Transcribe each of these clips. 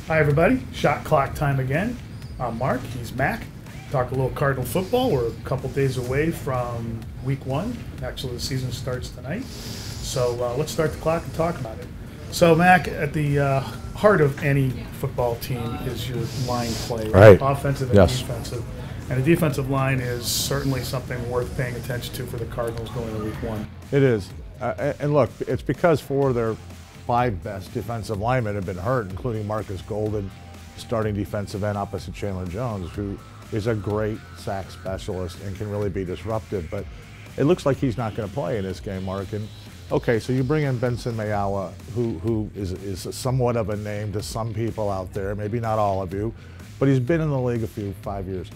Hi everybody, shot clock time again. I'm Mark, he's Mac. Talk a little Cardinal football. We're a couple days away from week 1. Actually, the season starts tonight. So let's start the clock and talk about it. So Mac, at the heart of any football team is your line play, right? Offensive and defensive. And the defensive line is certainly something worth paying attention to for the Cardinals going into week 1. It is. And look, it's because 4 of their 5 best defensive linemen have been hurt, including Marcus Golden, starting defensive end opposite Chandler Jones, who is a great sack specialist and can really be disruptive. But it looks like he's not going to play in this game, Mark. And okay, so you bring in Benson Mayowa, who is somewhat of a name to some people out there, maybe not all of you, but he's been in the league 5 years.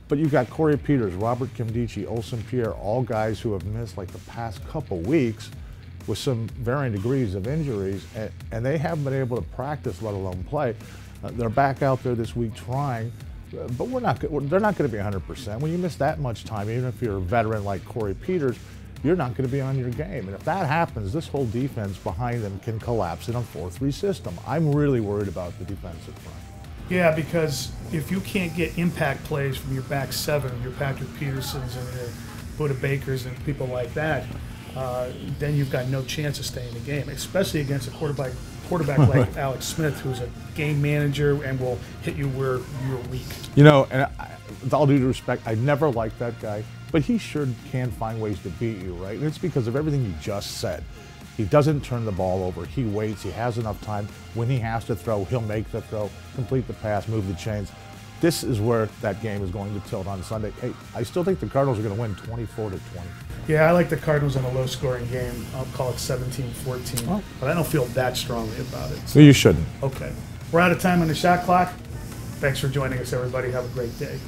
But you've got Corey Peters, Robert Kimdichie, Olsen Pierre, all guys who have missed like the past couple weeks with some varying degrees of injuries, and they haven't been able to practice, let alone play. They're back out there this week trying, but they're not going to be 100%. When you miss that much time, even if you're a veteran like Corey Peters, you're not going to be on your game. And if that happens, this whole defense behind them can collapse in a 4-3 system. I'm really worried about the defensive front. Yeah, because if you can't get impact plays from your back 7, your Patrick Petersons and your Buda Bakers and people like that, then you've got no chance of staying in the game, especially against a quarterback like Alex Smith, who's a game manager and will hit you where you're weak. You know, and with all due respect, I never liked that guy, but he sure can find ways to beat you, right? And it's because of everything you just said. He doesn't turn the ball over. He waits. He has enough time. When he has to throw, he'll make the throw, complete the pass, move the chains. This is where that game is going to tilt on Sunday. Hey, I still think the Cardinals are going to win 24-20. Yeah, I like the Cardinals in a low-scoring game. I'll call it 17-14, but I don't feel that strongly about it. So you shouldn't. Okay. We're out of time on the shot clock. Thanks for joining us, everybody. Have a great day.